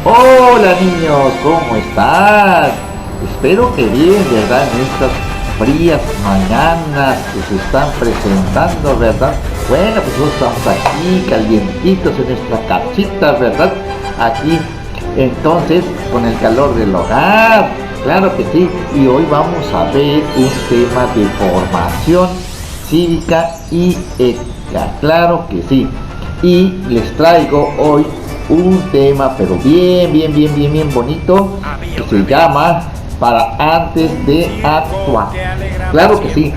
Hola niños, ¿cómo están? Espero que bien, ¿verdad? En estas frías mañanas que se están presentando, ¿verdad? Bueno, pues nosotros estamos aquí calientitos en nuestra casita, ¿verdad? Aquí, entonces, con el calor del hogar, claro que sí. Y hoy vamos a ver un tema de formación cívica y ética, claro que sí. Y les traigo hoy un tema pero bien bonito que se llama para antes de actuar. Claro que sí.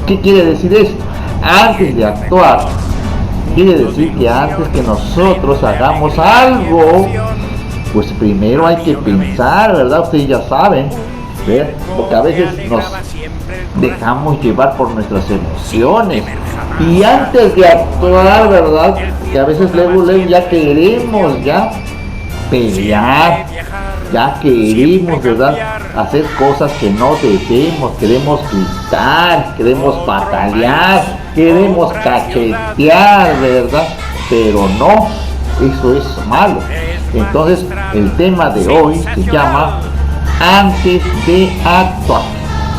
¿Qué quiere decir esto? Antes de actuar quiere decir que antes que nosotros hagamos algo, pues primero hay que pensar, ¿verdad? Ustedes ya saben, ¿ver? Porque a veces nos dejamos llevar por nuestras emociones y antes de actuar, ¿verdad? Que a veces luego ya queremos ya pelear, ya queremos, ¿verdad? Hacer cosas que no debemos, queremos gritar, queremos patalear, queremos cachetear, ¿verdad? Pero no, eso es malo. Entonces el tema de hoy se llama antes de actuar,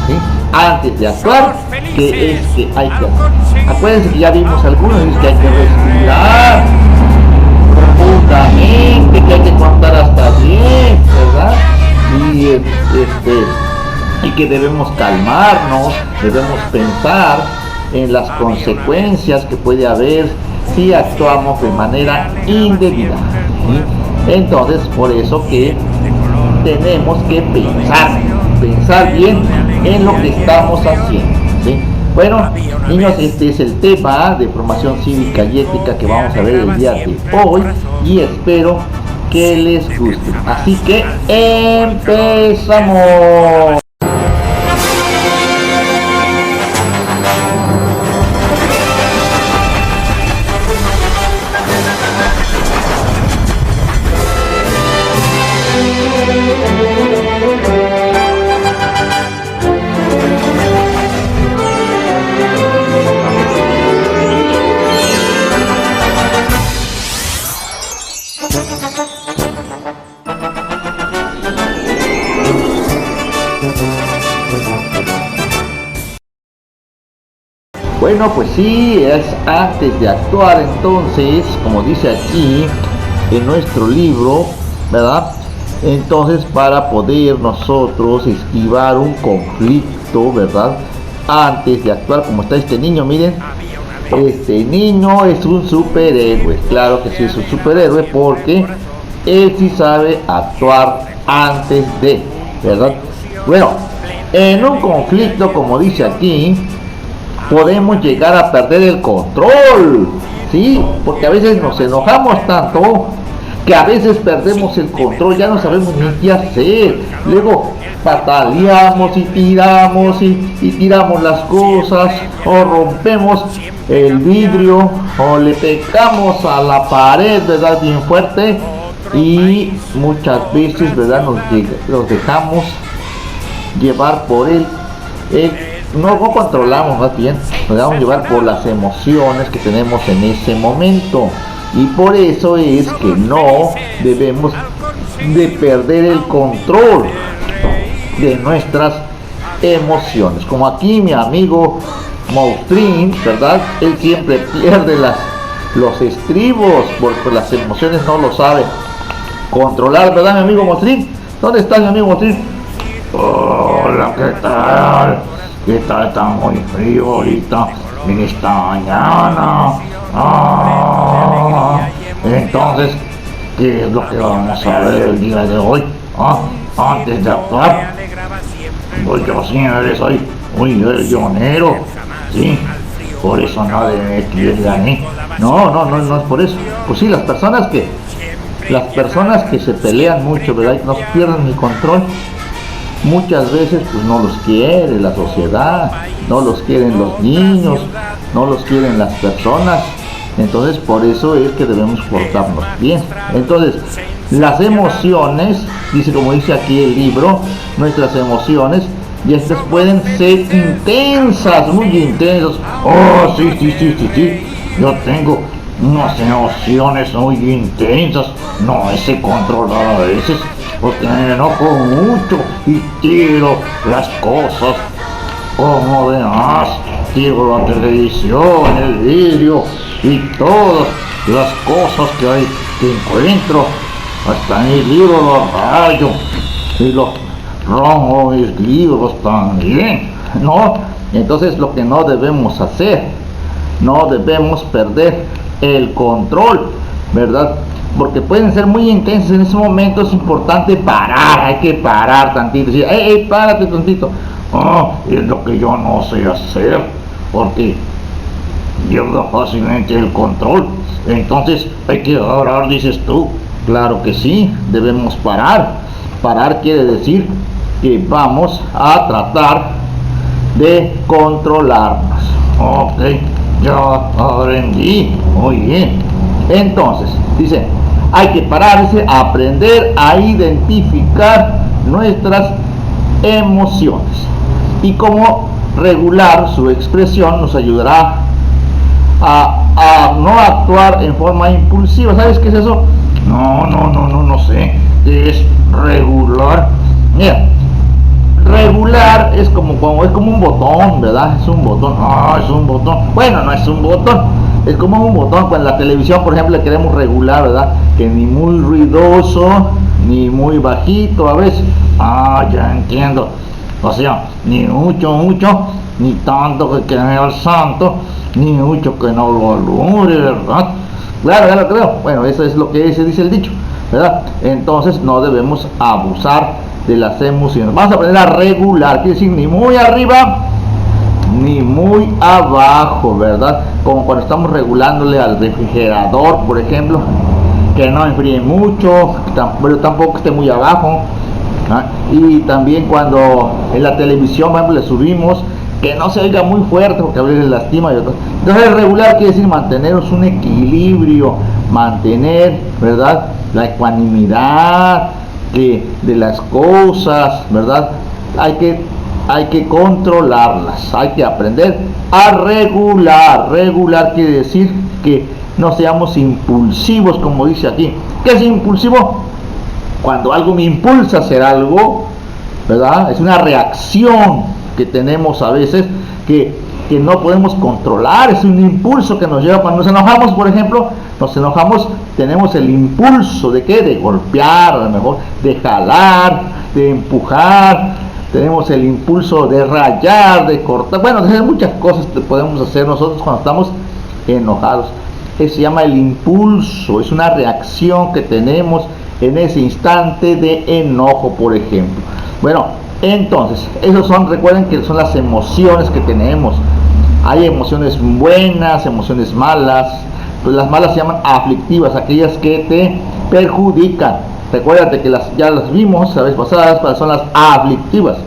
¿sí? Antes de actuar, ¿qué es que hay que hacer? Acuérdense que ya vimos algunos, es que hay que respirar profundamente, que hay que contar hasta 10, ¿verdad? Y que debemos calmarnos, debemos pensar en las consecuencias que puede haber si actuamos de manera indebida, ¿sí? Entonces, por eso que tenemos que pensar bien en lo que estamos haciendo, ¿sí? Bueno, niños, este es el tema de formación cívica y ética que vamos a ver el día de hoy y espero que les guste. Así que empezamos. Bueno, pues sí, es antes de actuar. Entonces, como dice aquí en nuestro libro, ¿verdad? Entonces, para poder nosotros esquivar un conflicto, ¿verdad? Antes de actuar, como está este niño, miren, este niño es un superhéroe. Claro que sí es un superhéroe porque él sí sabe actuar antes de, ¿verdad? Bueno, en un conflicto, como dice aquí, podemos llegar a perder el control, ¿sí? Porque a veces nos enojamos tanto que a veces perdemos el control, ya no sabemos ni qué hacer. Luego pataleamos y tiramos las cosas, o rompemos el vidrio, o le pegamos a la pared, ¿verdad? Bien fuerte, y muchas veces, ¿verdad? Nos dejamos llevar por no controlamos más bien, nos dejamos llevar por las emociones que tenemos en ese momento, y por eso es que no debemos de perder el control de nuestras emociones. Como aquí mi amigo Mautrin, ¿verdad? Él siempre pierde los estribos porque las emociones no lo sabe controlar, ¿verdad, mi amigo Mautrin? ¿Dónde está mi amigo Mautrin? Hola, ¿qué tal? ¿Qué tal? Está muy frío ahorita en esta mañana. Entonces, ¿qué es lo que vamos a ver el día de hoy? Antes de actuar, pues yo siempre soy muy guionero, ¿sí? Por eso no me quiere a mí. No es por eso. Pues sí, las personas que se pelean mucho, ¿verdad? Y no pierden el control. Muchas veces pues no los quiere la sociedad, no los quieren los niños, no los quieren las personas. Entonces por eso es que debemos portarnos bien. Entonces las emociones, como dice aquí el libro, nuestras emociones, y estas pueden ser intensas, muy intensas. Oh, sí, yo tengo unas emociones muy intensas, no sé controlar a veces, porque me enojo mucho y tiro las cosas como demás, tiro la televisión, el vidrio y todas las cosas que hay que encuentro, hasta mis libros los rayo y los rompo mis libros también, ¿no? Entonces lo que no debemos hacer, no debemos perder el control, ¿verdad? Porque pueden ser muy intensos en ese momento. Es importante parar, hay que parar tantito, decir, hey, párate tantito. Es lo que yo no sé hacer, porque pierdo fácilmente el control. Entonces hay que parar, dices tú. Claro que sí, debemos parar. Parar quiere decir que vamos a tratar de controlarnos. Ok, ya aprendí, muy bien. Entonces, dice, hay que parar, dice, aprender a identificar nuestras emociones y cómo regular su expresión nos ayudará a no actuar en forma impulsiva. ¿Sabes qué es eso? No sé. Es regular. Mira, regular es como un botón, ¿verdad? Es un botón. Es un botón. Bueno, no es un botón. Es como un botón. Cuando en la televisión, por ejemplo, le queremos regular, ¿verdad? Que ni muy ruidoso, ni muy bajito a veces. Ya entiendo. O sea, ni mucho, ni tanto que queme al santo, ni mucho que no lo alumbre, ¿verdad? Claro, ya lo creo. Bueno, eso es lo que se dice el dicho, ¿verdad? Entonces no debemos abusar de las emociones. Vamos a aprender a regular, quiere decir ni muy arriba ni muy abajo, ¿verdad? Como cuando estamos regulándole al refrigerador, por ejemplo, que no enfríe mucho, pero tampoco esté muy abajo. Y también cuando en la televisión, por ejemplo, le subimos, que no se oiga muy fuerte porque a veces lastima y otros. Entonces regular quiere decir mantenernos un equilibrio, mantener, ¿verdad?, la ecuanimidad de las cosas, ¿verdad? Hay que controlarlas, hay que aprender a regular. Regular quiere decir que no seamos impulsivos, como dice aquí. ¿Qué es impulsivo? Cuando algo me impulsa a hacer algo, ¿verdad? Es una reacción que tenemos a veces que no podemos controlar. Es un impulso que nos lleva. Cuando nos enojamos, por ejemplo, tenemos el impulso de ¿qué? De golpear, a lo mejor de jalar, de empujar. Tenemos el impulso de rayar, de cortar. Bueno, de muchas cosas que podemos hacer nosotros cuando estamos enojados. Se llama el impulso. Es una reacción que tenemos en ese instante de enojo, por ejemplo. Bueno, entonces, recuerden que son las emociones que tenemos. Hay emociones buenas, emociones malas. Pues las malas se llaman aflictivas, aquellas que te perjudican. Recuérdate que ya las vimos la vez pasada, son las aflictivas,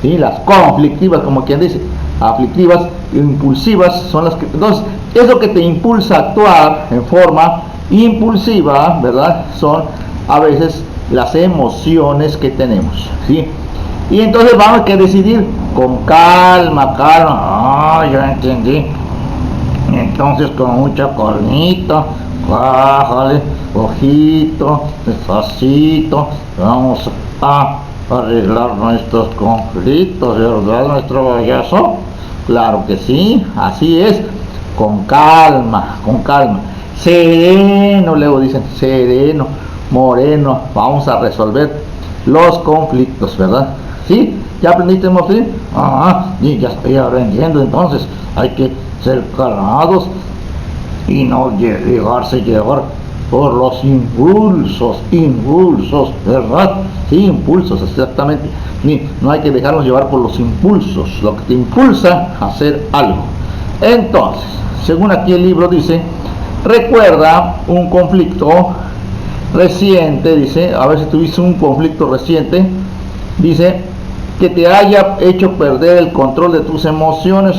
¿sí? Las conflictivas, como quien dice. Aflictivas, impulsivas son las que... Entonces, eso que te impulsa a actuar en forma impulsiva, ¿verdad? Son a veces las emociones que tenemos, ¿sí? Y entonces vamos a decidir con calma. Ya entendí. Entonces con mucha calmita, bájale, ojito, despacito, vamos a arreglar nuestros conflictos, ¿verdad, nuestro payaso? Claro que sí, así es, con calma, sereno, luego dicen, sereno, moreno, vamos a resolver los conflictos, ¿verdad? ¿Sí? ¿Ya aprendiste, Moflin? Y ya estoy aprendiendo. Entonces hay que ser calmados y no dejarse llevar por los impulsos, ¿verdad? Sí, impulsos, exactamente. No hay que dejarnos llevar por los impulsos, lo que te impulsa a hacer algo. Entonces, según aquí el libro dice, recuerda un conflicto reciente, dice, a ver si tuviste un conflicto reciente, dice, que te haya hecho perder el control de tus emociones.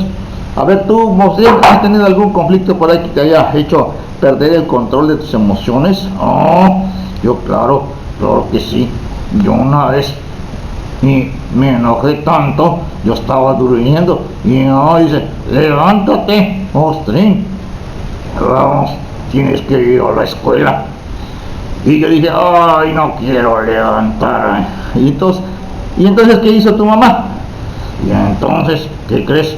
A ver, tú, ¿has tenido algún conflicto por ahí que te haya hecho perder el control de tus emociones? Yo claro que sí. Yo una vez me enojé tanto, yo estaba durmiendo y dice, levántate, Mostrín, vamos tienes que ir a la escuela. Y yo dije, ay, no quiero levantarme. Y entonces, ¿qué hizo tu mamá? Y entonces, ¿qué crees?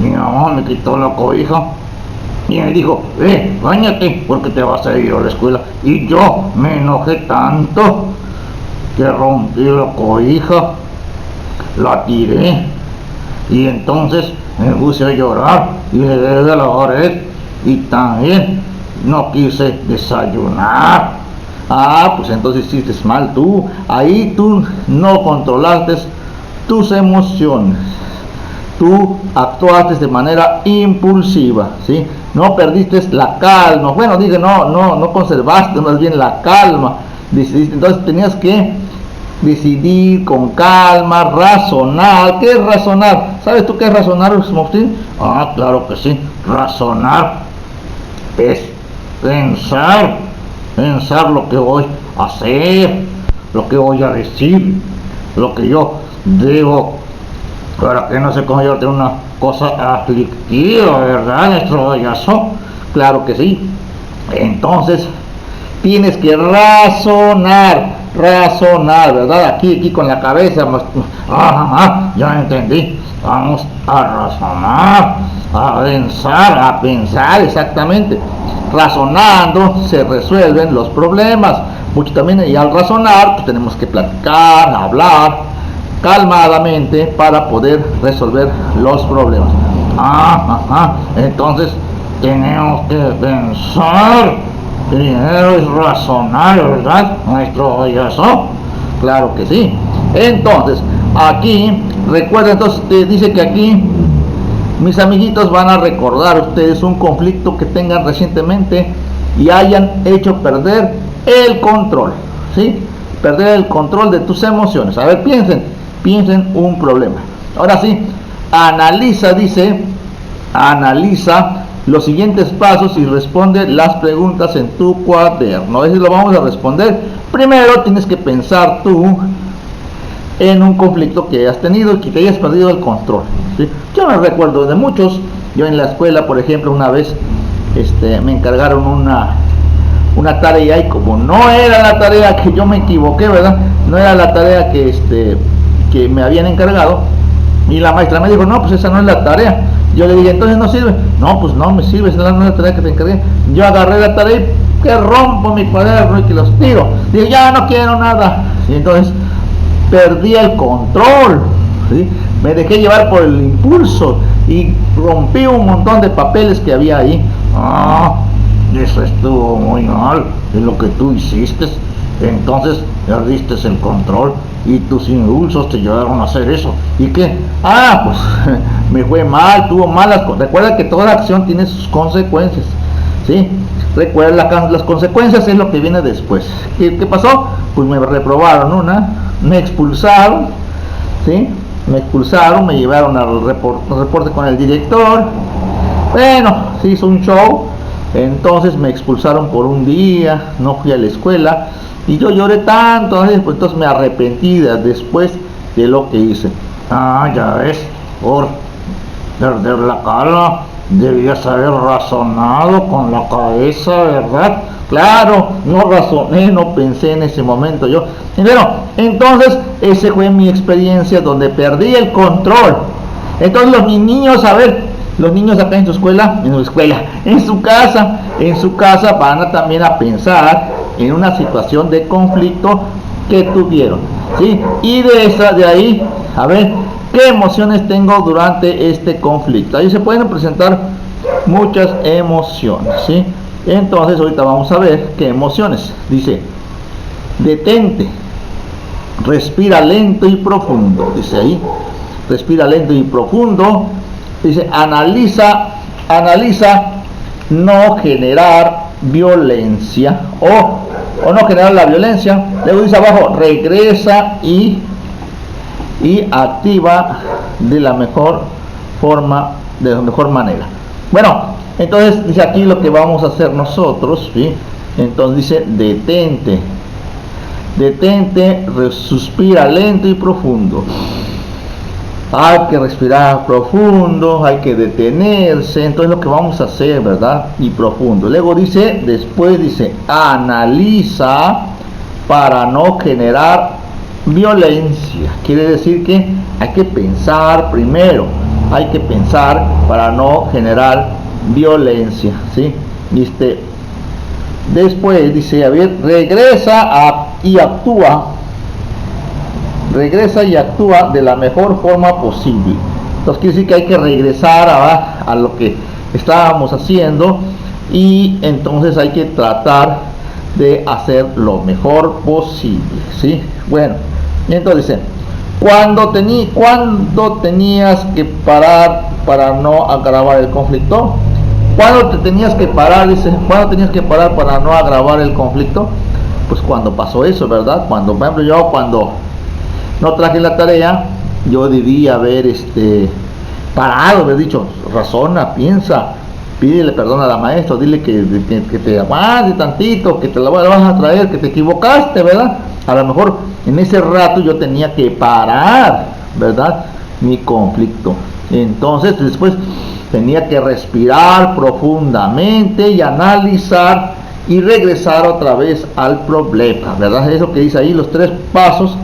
Mi mamá me quitó la cobija y me dijo, báñate porque te vas a ir a la escuela. Y yo me enojé tanto que rompí la cobija, la tiré y entonces me puse a llorar y le di a la pared y también no quise desayunar. Pues entonces hiciste mal tú. Ahí tú no controlaste tus emociones. Tú actuaste de manera impulsiva, ¿sí? No perdiste la calma. Bueno, dije, no conservaste más bien la calma. Entonces tenías que decidir con calma, razonar. ¿Qué es razonar? ¿Sabes tú qué es razonar, Moftín? Claro que sí. Razonar es pensar lo que voy a hacer, lo que voy a decir, lo que yo debo, para que no se convierta en una cosa aflictiva, ¿verdad, nuestro payaso? Claro que sí. Entonces tienes que razonar, ¿verdad? Aquí con la cabeza. Ya entendí. Vamos a razonar, a pensar exactamente. Razonando se resuelven los problemas. Mucho también, y al razonar pues tenemos que platicar, hablar calmadamente para poder resolver los problemas. Entonces tenemos que pensar. Primero es razonar, ¿verdad, maestro payaso? Claro que sí. Entonces, aquí, recuerda, entonces dice que aquí mis amiguitos van a recordar ustedes un conflicto que tengan recientemente y hayan hecho perder el control, ¿sí? Perder el control de tus emociones. A ver, piensen un problema. Ahora sí, analiza los siguientes pasos y responde las preguntas en tu cuaderno. Eso lo vamos a responder. Primero tienes que pensar tú en un conflicto que hayas tenido y que te hayas perdido el control, ¿sí? Yo me recuerdo de muchos. Yo en la escuela, por ejemplo, una vez me encargaron una tarea y como no era la tarea que yo me equivoqué, ¿verdad? No era la tarea que me habían encargado, y la maestra me dijo, no, pues esa no es la tarea. Yo le dije, entonces no sirve. No, pues no me sirve, esa no es la tarea que te encargué. Yo agarré la tarea y que rompo mi cuaderno y que los tiro. Dije, ya no quiero nada. Y entonces perdí el control, ¿sí? Me dejé llevar por el impulso y rompí un montón de papeles que había ahí. Eso estuvo muy mal, es lo que tú hiciste. Entonces perdiste el control y tus impulsos te llevaron a hacer eso. ¿Y qué? Pues me fue mal, tuvo malas. Recuerda que toda acción tiene sus consecuencias, ¿sí? Recuerda, las consecuencias es lo que viene después. ¿Qué pasó? Pues me reprobaron me expulsaron, ¿sí? Me llevaron al reporte con el director. Bueno, se hizo un show. Entonces me expulsaron por un día, no fui a la escuela y yo lloré tanto, entonces me arrepentí después de lo que hice. Ya ves, por perder la calma, debías haber razonado con la cabeza, ¿verdad? Claro, no razoné, no pensé en ese momento yo. Pero entonces esa fue mi experiencia donde perdí el control. Entonces los niños, los niños acá en su casa van también a pensar en una situación de conflicto que tuvieron, ¿sí? Y de ahí, a ver, ¿qué emociones tengo durante este conflicto? Ahí se pueden presentar muchas emociones, ¿sí? Entonces ahorita vamos a ver qué emociones. Dice, detente, respira lento y profundo, dice ahí, respira lento y profundo. Dice, analiza no generar violencia o no generar la violencia. Luego dice abajo, regresa y activa de la mejor forma, de la mejor manera. Bueno, entonces dice aquí lo que vamos a hacer nosotros, ¿sí? Entonces dice, detente, suspira lento y profundo. hay que respirar profundo, hay que detenerse. Entonces lo que vamos a hacer, ¿verdad? Y profundo. Luego dice, después dice, analiza para no generar violencia. Quiere decir que hay que pensar primero, hay que pensar para no generar violencia, ¿sí? Después dice, a ver, y actúa de la mejor forma posible. Entonces quiere decir que hay que regresar a lo que estábamos haciendo, y entonces hay que tratar de hacer lo mejor posible, ¿sí? Bueno, entonces dice, cuando tenías que parar para no agravar el conflicto. ¿Cuándo te tenías que parar? Dice, ¿cuándo tenías que parar para no agravar el conflicto? Pues cuando pasó eso, ¿verdad? Cuando, por ejemplo, yo cuando no traje la tarea, yo debía haber parado, haber dicho, razona, piensa, pídele perdón a la maestra, dile que te aguante tantito, que te la vas a traer, que te equivocaste, ¿verdad? A lo mejor en ese rato yo tenía que parar, ¿verdad? Mi conflicto. Entonces después tenía que respirar profundamente y analizar y regresar otra vez al problema, ¿verdad? Eso que dice ahí, los 3 pasos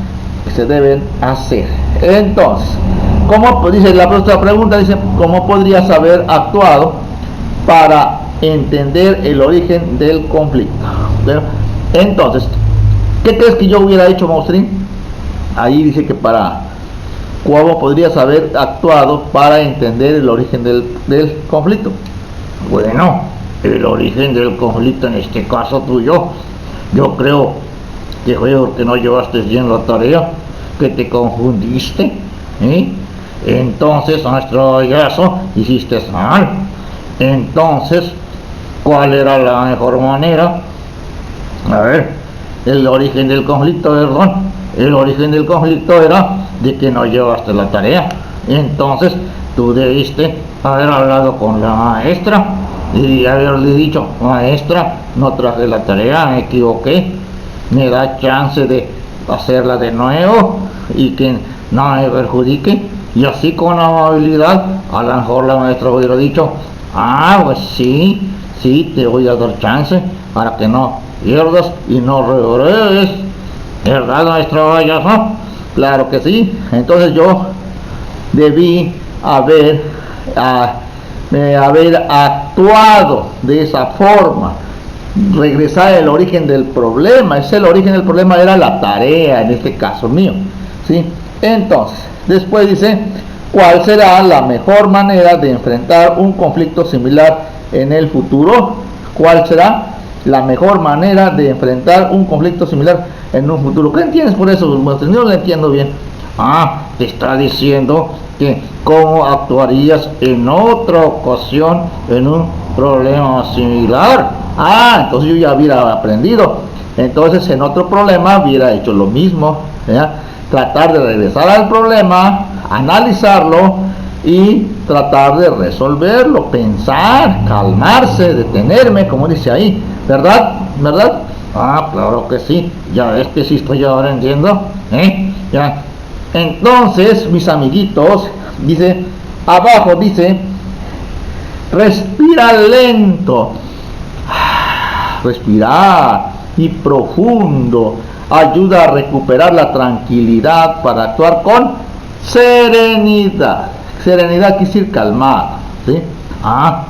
que se deben hacer. Entonces, ¿cómo? Dice la próxima pregunta, dice, ¿cómo podrías haber actuado para entender el origen del conflicto? ¿Pero? Entonces, ¿qué crees que yo hubiera hecho, Maustrín? Ahí dice que ¿cómo podrías haber actuado para entender el origen del conflicto? Bueno, el origen del conflicto en este caso tuyo, yo creo que fue porque no llevaste bien la tarea, que te confundiste, ¿eh? Entonces, a nuestro caso, hiciste mal. Entonces, ¿cuál era la mejor manera? A ver, el origen del conflicto, perdón. El origen del conflicto era de que no llevaste la tarea. Entonces tú debiste haber hablado con la maestra y haberle dicho, maestra, no traje la tarea, me equivoqué, me da chance de hacerla de nuevo y que no me perjudique. Y así con amabilidad, a lo mejor la maestra hubiera dicho, pues sí, te voy a dar chance para que no pierdas y no regreses. ¿Verdad, maestro Vallazo? Claro que sí. Entonces yo debí haber actuado de esa forma, regresar al origen del problema. El origen del problema era la tarea, en este caso mío, ¿sí? Entonces, después dice, ¿cuál será la mejor manera de enfrentar un conflicto similar en el futuro? ¿Cuál será la mejor manera de enfrentar un conflicto similar en un futuro? ¿Qué entiendes por eso? No lo entiendo bien. Te está diciendo que cómo actuarías en otra ocasión en un problema similar. Entonces yo ya hubiera aprendido. Entonces en otro problema hubiera hecho lo mismo, ¿ya? Tratar de regresar al problema, analizarlo y tratar de resolverlo, pensar, calmarse, detenerme, como dice ahí, ¿verdad? Claro que sí, ya ves que sí estoy aprendiendo, ya. Entonces, mis amiguitos, dice, abajo dice, respira lento, respirar y profundo ayuda a recuperar la tranquilidad para actuar con serenidad. Serenidad quiere decir calmada, ¿sí?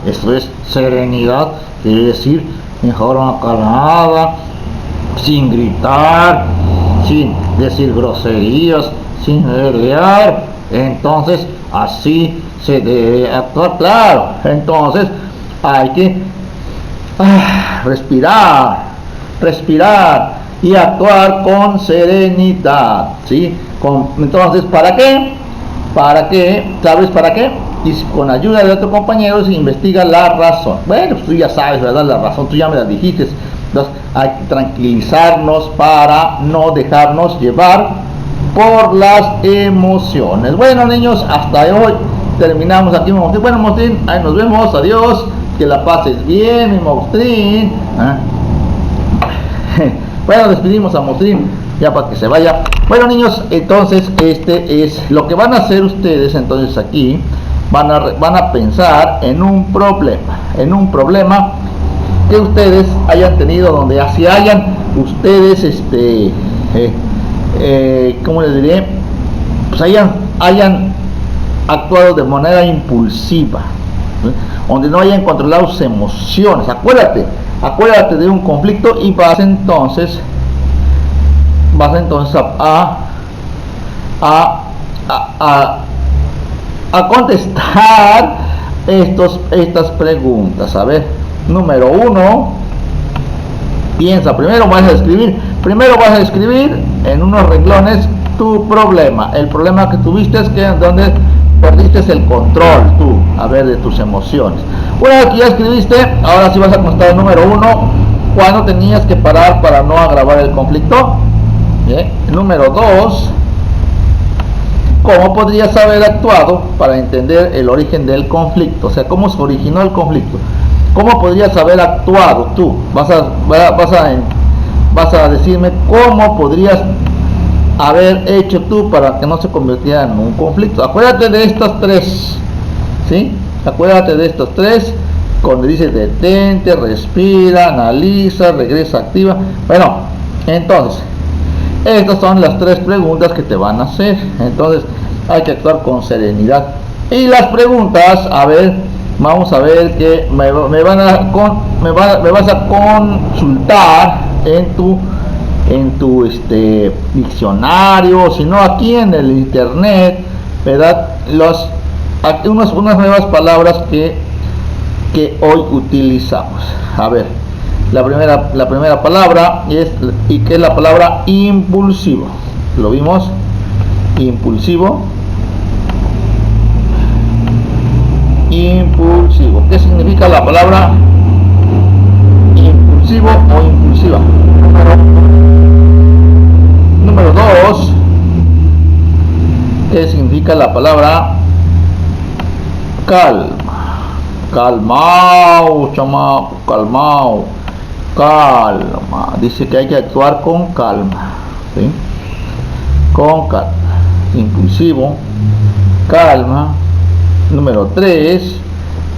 Esto es serenidad, quiere decir en forma calmada, sin gritar, sin decir groserías, sin pelear. Entonces así se debe actuar, claro. Entonces hay que respirar y actuar con serenidad, ¿sí? Entonces, ¿para qué? ¿Sabes para qué? Y con ayuda de otro compañero se investiga la razón. Bueno, pues tú ya sabes, ¿verdad? La razón, tú ya me la dijiste. Entonces hay que tranquilizarnos para no dejarnos llevar por las emociones. Bueno, niños, hasta hoy terminamos aquí. Bueno, Maustrín, ahí nos vemos, adiós, que la pases bien, mi Maustrín. Bueno, despedimos a Maustrín. ya para que se vaya. Bueno, niños, entonces este es lo que van a hacer ustedes. Entonces aquí van a pensar en un problema que ustedes hayan tenido, donde así hayan ustedes ¿cómo les diré? Pues hayan actuado de manera impulsiva, donde no hayan controlado sus emociones. Acuérdate de un conflicto y vas entonces a contestar estas preguntas. A ver, número 1, piensa, primero vas a escribir en unos renglones tu problema, el problema que tuviste, es que donde perdiste el control tú, a ver, de tus emociones. Bueno, aquí ya escribiste, ahora sí vas a contestar el número 1, cuando tenías que parar para no agravar el conflicto. Bien. Número 2, ¿cómo podrías haber actuado para entender el origen del conflicto? O sea, ¿cómo se originó el conflicto? ¿Cómo podrías haber actuado tú? Vas a decirme cómo podrías haber hecho tú para que no se convirtiera en un conflicto. Acuérdate de estas tres, ¿sí? Acuérdate de estos tres, cuando dices detente, respira, analiza, regresa, activa. Bueno, entonces, estas son las tres preguntas que te van a hacer. Entonces, hay que actuar con serenidad. Y las preguntas, a ver, vamos a ver que me vas a consultar en tu diccionario, si no aquí en el internet, ¿verdad? Unas nuevas palabras que hoy utilizamos. A ver, la primera palabra que es la palabra impulsivo. ¿Lo vimos? Impulsivo. ¿Qué significa la palabra impulsivo o impulsiva? Número 2, ¿qué significa la palabra calma? Calmao, chamaco, calmao, calma. Dice que hay que actuar con calma, ¿sí? Con calma. Impulsivo, calma. Número 3,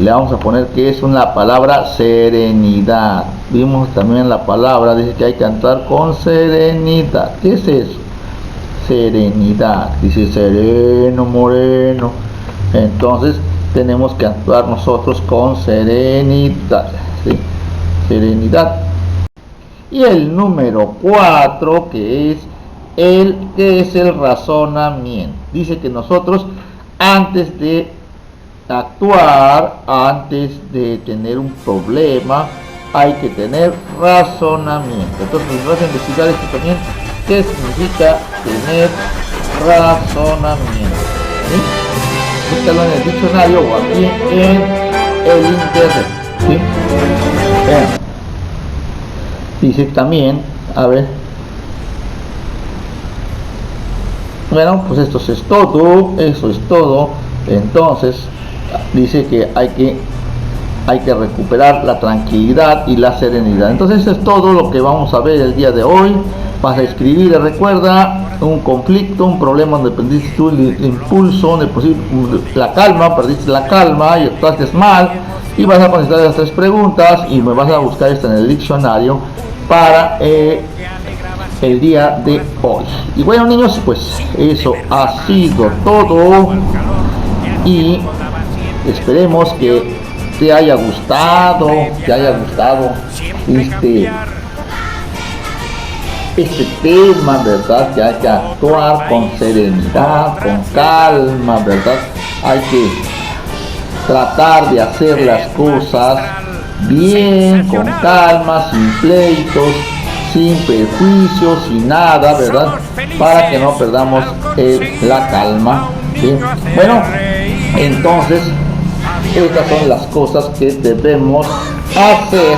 le vamos a poner que es una palabra serenidad. Vimos también la palabra, dice que hay que actuar con serenidad. ¿Qué es eso? Serenidad. Dice sereno, moreno. Entonces tenemos que actuar nosotros con serenidad, ¿sí? Serenidad. Y el número 4, que es el razonamiento. Dice que nosotros, antes de actuar, antes de tener un problema, hay que tener razonamiento. Entonces vas a investigar esto también, qué significa tener razonamiento, ¿sí? Búscalo en el diccionario o aquí en el internet, ¿sí? Dice también, a ver, bueno, pues eso es todo. Entonces dice que hay que recuperar la tranquilidad y la serenidad. Entonces eso es todo lo que vamos a ver el día de hoy. Vas a escribir, recuerda, un conflicto, un problema donde perdiste tú el impulso, donde perdiste la calma y actuaste mal, y vas a contestar las tres preguntas y me vas a buscar esto en el diccionario para el día de hoy. Y bueno, niños, pues eso ha sido todo y esperemos que te haya gustado este tema, ¿verdad? Que hay que actuar con serenidad, con calma, ¿verdad? Hay que tratar de hacer las cosas bien, con calma, sin pleitos, sin perjuicios, sin nada, ¿verdad? Para que no perdamos la calma, ¿sí? Bueno, entonces estas son las cosas que debemos hacer,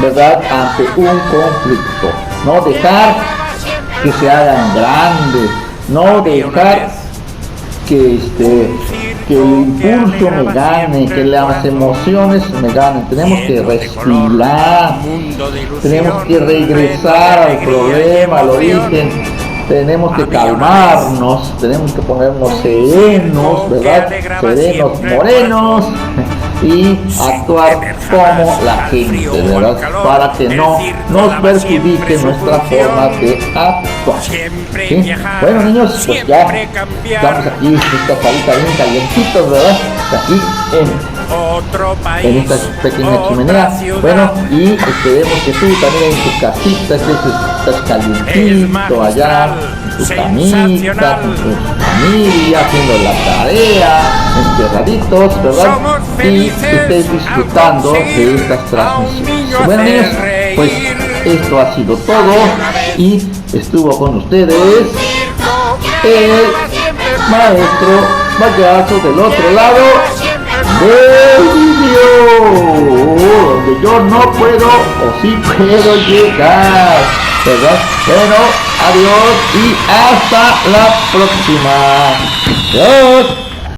¿verdad? Ante un conflicto. No dejar que se hagan grandes, no dejar que que el impulso me gane, que las emociones me ganen. Tenemos que respirar, tenemos que regresar al problema, al origen. Tenemos que calmarnos, tenemos que ponernos serenos, ¿verdad? Serenos, morenos, y actuar como la gente, ¿verdad? Para que no nos perjudique nuestra forma de actuar. ¿Sí? Bueno, niños, pues ya estamos aquí en esta salita bien calientitos, ¿verdad? Aquí en esta pequeña chimenea. Bueno, y esperemos que tú también en tu casita estés calientito allá, en tu camita, con tu familia, haciendo la tarea, encerraditos, ¿verdad? Y estés disfrutando de estas transmisiones. Bueno, niños, pues esto ha sido todo y estuvo con ustedes el maestro Payaso del otro lado del vídeo, donde yo no puedo o sí puedo llegar, ¿verdad? Bueno, adiós y hasta la próxima. Adiós.